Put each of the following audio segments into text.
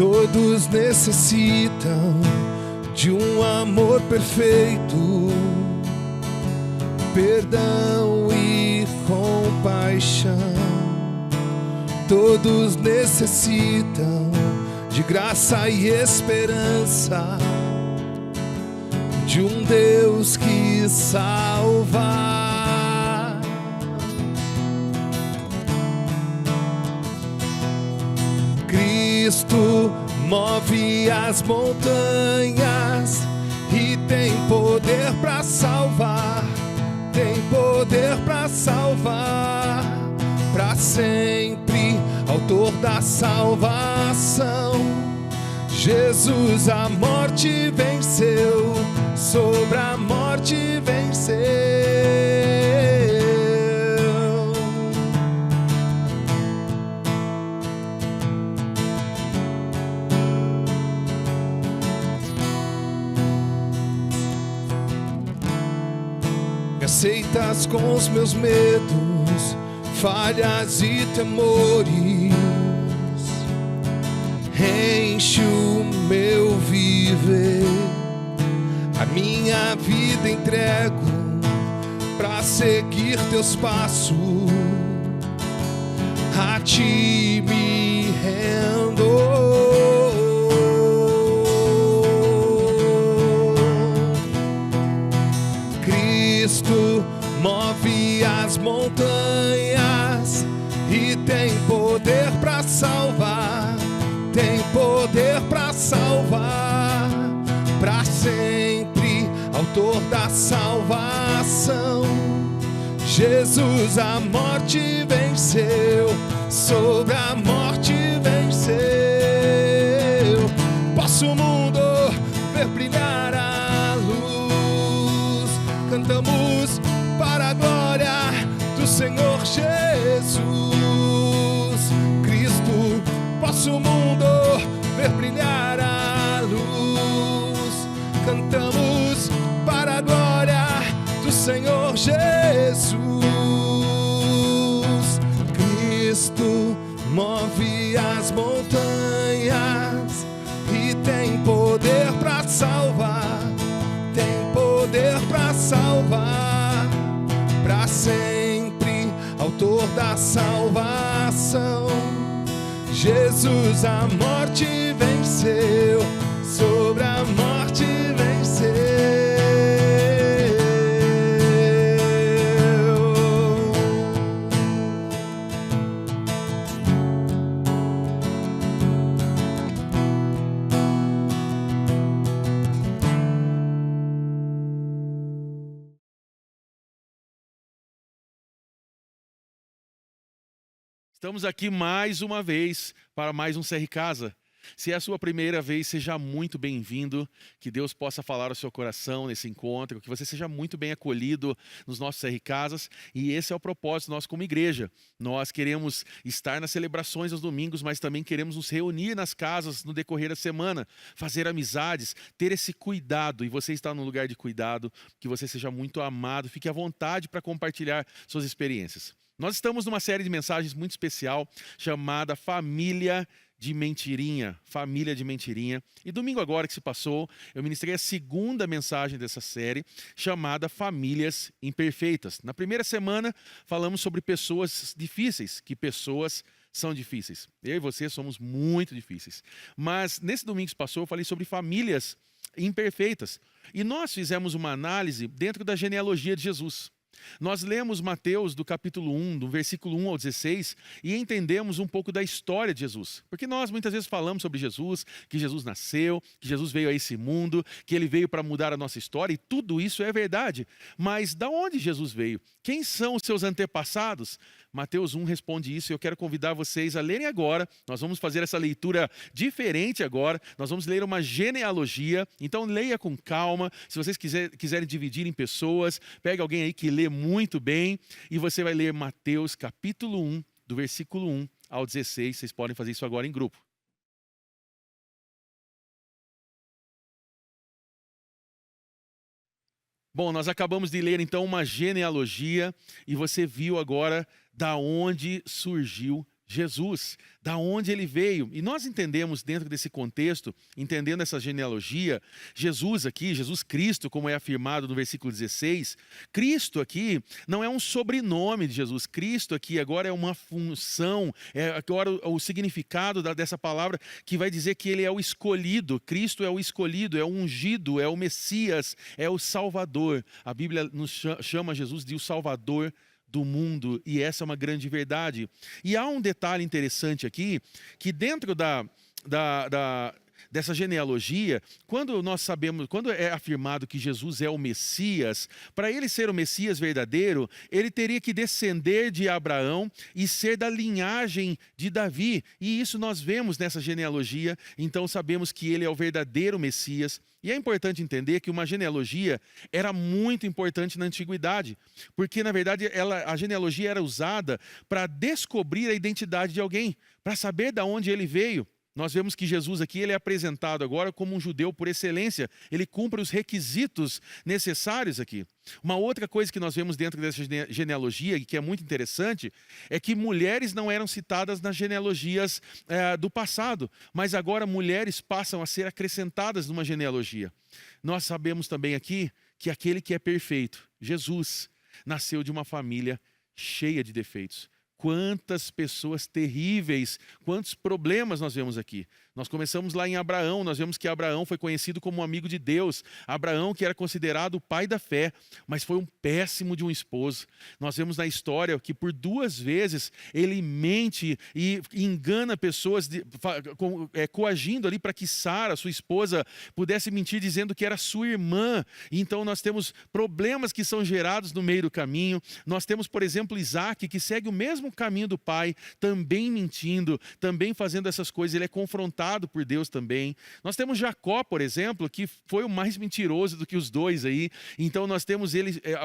Todos necessitam de um amor perfeito, perdão e compaixão. Todos necessitam de graça e esperança, de um Deus que salva. Cristo move as montanhas e tem poder para salvar, tem poder para salvar, para sempre, autor da salvação. Jesus a morte venceu, sobre a morte venceu. Me aceitas com os meus medos, falhas e temores, enche o meu viver, a minha vida entrego pra seguir teus passos, a ti me rendo. Cristo move as montanhas e tem poder pra salvar, tem poder pra salvar, pra sempre, autor da salvação. Jesus a morte venceu, sobre a morte venceu. Posso o mundo ver brilhar a luz, cantamos para a glória do Senhor Jesus. Cristo, posso o mundo ver brilhar a luz, cantamos para a glória do Senhor Jesus. Cristo move as montanhas e tem poder para salvar, tem poder para salvar, para sempre, autor da salvação. Jesus a morte venceu, sobre a morte venceu. Estamos aqui mais uma vez para mais um CR Casa. Se é a sua primeira vez, seja muito bem-vindo. Que Deus possa falar ao seu coração nesse encontro, que você seja muito bem acolhido nos nossos CR Casas. E esse é o propósito nosso como igreja. Nós queremos estar nas celebrações aos domingos, mas também queremos nos reunir nas casas no decorrer da semana, fazer amizades, ter esse cuidado. E você está num lugar de cuidado, que você seja muito amado. Fique à vontade para compartilhar suas experiências. Nós estamos numa série de mensagens muito especial chamada Família de Mentirinha. Família de Mentirinha. E domingo agora que se passou, eu ministrei a segunda mensagem dessa série chamada Famílias Imperfeitas. Na primeira semana falamos sobre pessoas difíceis, que pessoas são difíceis. Eu e você somos muito difíceis. Mas nesse domingo que se passou eu falei sobre famílias imperfeitas. E nós fizemos uma análise dentro da genealogia de Jesus. Nós lemos Mateus do capítulo 1, do versículo 1 ao 16, e entendemos um pouco da história de Jesus. Porque nós muitas vezes falamos sobre Jesus, que Jesus nasceu, que Jesus veio a esse mundo, que ele veio para mudar a nossa história, e tudo isso é verdade. Mas de onde Jesus veio? Quem são os seus antepassados? Mateus 1 responde isso e eu quero convidar vocês a lerem agora. Nós vamos fazer essa leitura diferente agora. Nós vamos ler uma genealogia, então leia com calma. Se vocês quiserem dividir em pessoas, pega alguém aí que lê muito bem e você vai ler Mateus capítulo 1, do versículo 1 ao 16. Vocês podem fazer isso agora em grupo. Bom, nós acabamos de ler então uma genealogia e você viu agora da onde surgiu Jesus, da onde ele veio. E nós entendemos dentro desse contexto, entendendo essa genealogia, Jesus aqui, Jesus Cristo, como é afirmado no versículo 16, Cristo aqui não é um sobrenome de Jesus, Cristo aqui agora é uma função, é agora o significado dessa palavra que vai dizer que ele é o escolhido, Cristo é o escolhido, é o ungido, é o Messias, é o Salvador. A Bíblia nos chama Jesus de o Salvador do mundo, e essa é uma grande verdade. E há um detalhe interessante aqui, que dentro dessa genealogia, quando é afirmado que Jesus é o Messias, para ele ser o Messias verdadeiro, ele teria que descender de Abraão e ser da linhagem de Davi. E isso nós vemos nessa genealogia, então sabemos que ele é o verdadeiro Messias. E é importante entender que uma genealogia era muito importante na antiguidade, porque na verdade a genealogia era usada para descobrir a identidade de alguém, para saber de onde ele veio. Nós vemos que Jesus aqui ele é apresentado agora como um judeu por excelência. Ele cumpre os requisitos necessários aqui. Uma outra coisa que nós vemos dentro dessa genealogia, e que é muito interessante, é que mulheres não eram citadas nas genealogias do passado, mas agora mulheres passam a ser acrescentadas numa genealogia. Nós sabemos também aqui que aquele que é perfeito, Jesus, nasceu de uma família cheia de defeitos. Quantas pessoas terríveis, quantos problemas nós vemos aqui. Nós começamos lá em Abraão, nós vemos que Abraão foi conhecido como um amigo de Deus. Abraão que era considerado o pai da fé, mas foi um péssimo de um esposo. Nós vemos na história que por 2 vezes ele mente e engana pessoas, coagindo ali para que Sara, sua esposa, pudesse mentir dizendo que era sua irmã. Então nós temos problemas que são gerados no meio do caminho. Nós temos, por exemplo, Isaac, que segue o mesmo caminho do pai, também mentindo, também fazendo essas coisas. Ele é confrontado por Deus também. Nós temos Jacó, por exemplo, que foi o mais mentiroso do que os dois aí. Então nós temos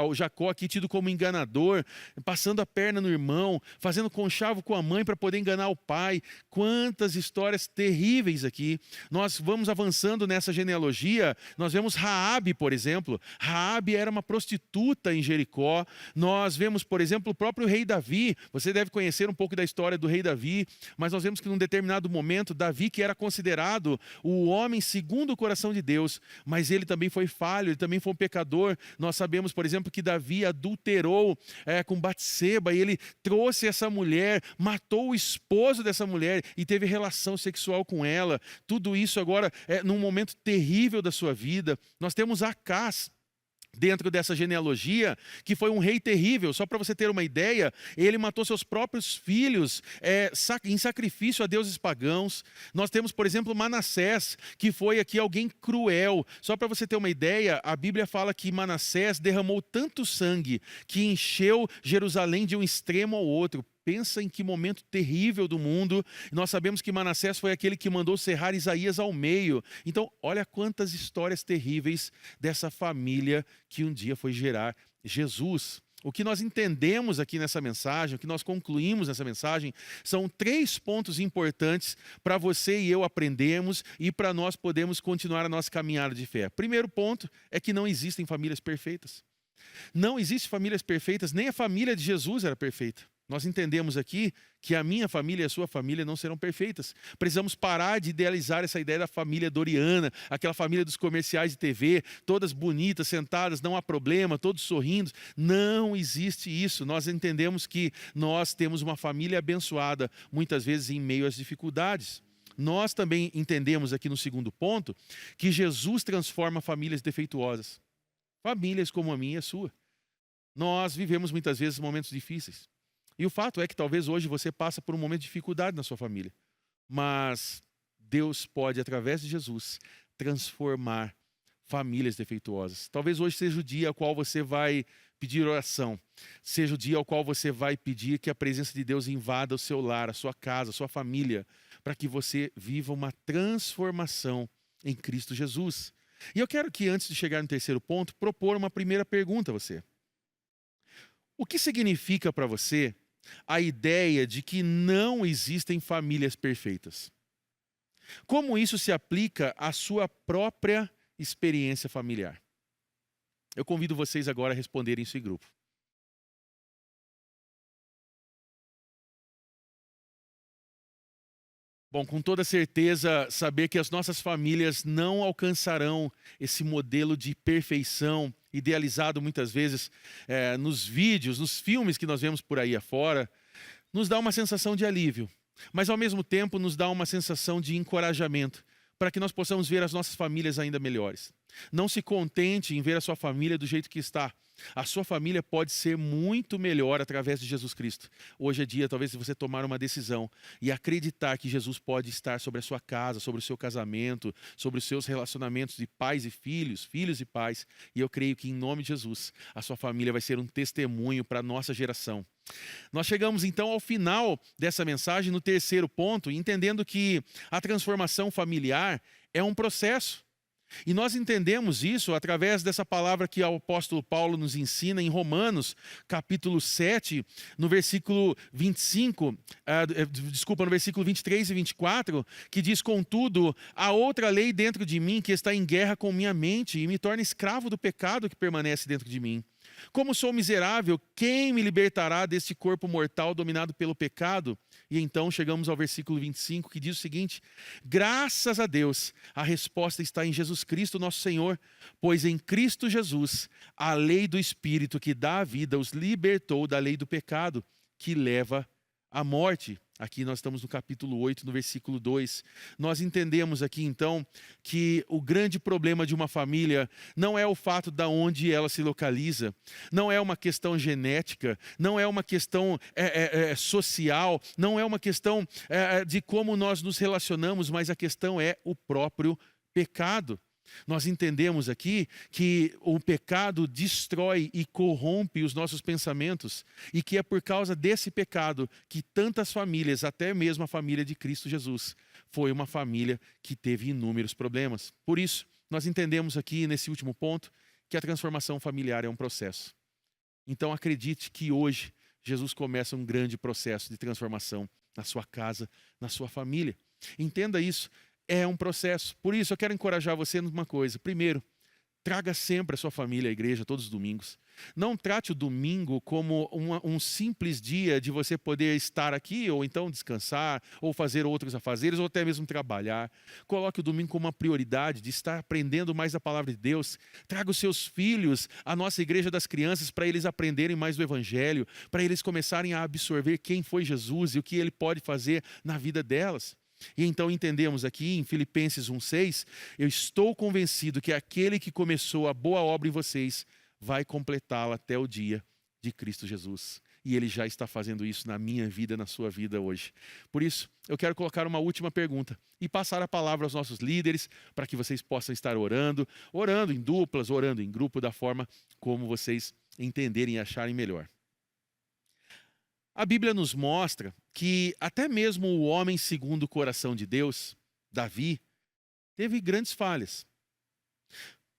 o Jacó aqui tido como enganador, passando a perna no irmão, fazendo conchavo com a mãe para poder enganar o pai. Quantas histórias terríveis aqui. Nós vamos avançando nessa genealogia, nós vemos Raabe, por exemplo. Raabe era uma prostituta em Jericó. Nós vemos, por exemplo, o próprio rei Davi. Você deve conhecer um pouco da história do rei Davi, mas nós vemos que num determinado momento, Davi, que era considerado o homem segundo o coração de Deus, mas ele também foi falho, ele também foi um pecador. Nós sabemos, por exemplo, que Davi adulterou com Batseba, e ele trouxe essa mulher, matou o esposo dessa mulher e teve relação sexual com ela. Tudo isso agora num momento terrível da sua vida. Nós temos Acás dentro dessa genealogia, que foi um rei terrível. Só para você ter uma ideia, ele matou seus próprios filhos em sacrifício a deuses pagãos. Nós temos, por exemplo, Manassés, que foi aqui alguém cruel. Só para você ter uma ideia, a Bíblia fala que Manassés derramou tanto sangue que encheu Jerusalém de um extremo ao outro. Pensa em que momento terrível do mundo. Nós sabemos que Manassés foi aquele que mandou serrar Isaías ao meio. Então, olha quantas histórias terríveis dessa família que um dia foi gerar Jesus. O que nós entendemos aqui nessa mensagem, o que nós concluímos nessa mensagem, são 3 pontos importantes para você e eu aprendermos e para nós podermos continuar a nossa caminhada de fé. Primeiro ponto é que não existem famílias perfeitas. Não existem famílias perfeitas, nem a família de Jesus era perfeita. Nós entendemos aqui que a minha família e a sua família não serão perfeitas. Precisamos parar de idealizar essa ideia da família doriana, aquela família dos comerciais de TV, todas bonitas, sentadas, não há problema, todos sorrindo. Não existe isso. Nós entendemos que nós temos uma família abençoada, muitas vezes em meio às dificuldades. Nós também entendemos aqui no segundo ponto que Jesus transforma famílias defeituosas. Famílias como a minha e a sua. Nós vivemos muitas vezes momentos difíceis. E o fato é que talvez hoje você passe por um momento de dificuldade na sua família. Mas Deus pode, através de Jesus, transformar famílias defeituosas. Talvez hoje seja o dia ao qual você vai pedir oração. Seja o dia ao qual você vai pedir que a presença de Deus invada o seu lar, a sua casa, a sua família, para que você viva uma transformação em Cristo Jesus. E eu quero que, antes de chegar no terceiro ponto, propor uma primeira pergunta a você. O que significa para você a ideia de que não existem famílias perfeitas? Como isso se aplica à sua própria experiência familiar? Eu convido vocês agora a responderem isso em grupo. Bom, com toda certeza, saber que as nossas famílias não alcançarão esse modelo de perfeição idealizado muitas vezes nos vídeos, nos filmes que nós vemos por aí afora, nos dá uma sensação de alívio, mas ao mesmo tempo nos dá uma sensação de encorajamento para que nós possamos ver as nossas famílias ainda melhores. Não se contente em ver a sua família do jeito que está. A sua família pode ser muito melhor através de Jesus Cristo. Hoje é dia, talvez, de você tomar uma decisão e acreditar que Jesus pode estar sobre a sua casa, sobre o seu casamento, sobre os seus relacionamentos de pais e filhos, filhos e pais. E eu creio que, em nome de Jesus, a sua família vai ser um testemunho para a nossa geração. Nós chegamos então ao final dessa mensagem, no terceiro ponto, entendendo que a transformação familiar é um processo. E nós entendemos isso através dessa palavra que o apóstolo Paulo nos ensina em Romanos, capítulo 7, no versículo 25, no versículo 23 e 24, que diz: contudo, há outra lei dentro de mim que está em guerra com minha mente e me torna escravo do pecado que permanece dentro de mim. Como sou miserável, quem me libertará deste corpo mortal dominado pelo pecado? E então chegamos ao versículo 25, que diz o seguinte: graças a Deus, a resposta está em Jesus Cristo, nosso Senhor, pois em Cristo Jesus, a lei do Espírito que dá a vida os libertou da lei do pecado, que leva à morte. Aqui nós estamos no capítulo 8, no versículo 2. Nós entendemos aqui então que o grande problema de uma família não é o fato de onde ela se localiza, não é uma questão genética, não é uma questão social, não é uma questão de como nós nos relacionamos, mas a questão é o próprio pecado. Nós entendemos aqui que o pecado destrói e corrompe os nossos pensamentos e que é por causa desse pecado que tantas famílias, até mesmo a família de Cristo Jesus, foi uma família que teve inúmeros problemas. Por isso, nós entendemos aqui nesse último ponto que a transformação familiar é um processo. Então acredite que hoje Jesus começa um grande processo de transformação na sua casa, na sua família. Entenda isso. É um processo. Por isso, eu quero encorajar você numa coisa. Primeiro, traga sempre a sua família à igreja todos os domingos. Não trate o domingo como um simples dia de você poder estar aqui, ou então descansar, ou fazer outros afazeres, ou até mesmo trabalhar. Coloque o domingo como uma prioridade de estar aprendendo mais a palavra de Deus. Traga os seus filhos à nossa igreja das crianças para eles aprenderem mais do Evangelho, para eles começarem a absorver quem foi Jesus e o que Ele pode fazer na vida delas. E então entendemos aqui em Filipenses 1,6, eu estou convencido que aquele que começou a boa obra em vocês vai completá-la até o dia de Cristo Jesus. E Ele já está fazendo isso na minha vida, na sua vida hoje. Por isso, eu quero colocar uma última pergunta e passar a palavra aos nossos líderes para que vocês possam estar orando em duplas, orando em grupo, da forma como vocês entenderem e acharem melhor. A Bíblia nos mostra que até mesmo o homem segundo o coração de Deus, Davi, teve grandes falhas.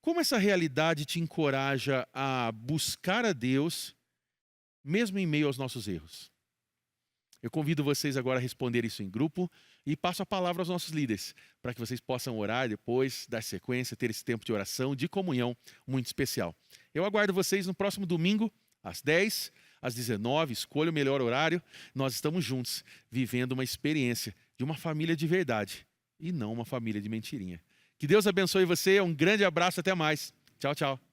Como essa realidade te encoraja a buscar a Deus, mesmo em meio aos nossos erros? Eu convido vocês agora a responder isso em grupo e passo a palavra aos nossos líderes, para que vocês possam orar depois, dar sequência, ter esse tempo de oração, de comunhão muito especial. Eu aguardo vocês no próximo domingo, às 10, às 19, escolha o melhor horário. Nós estamos juntos, vivendo uma experiência de uma família de verdade e não uma família de mentirinha. Que Deus abençoe você, um grande abraço, até mais. Tchau, tchau.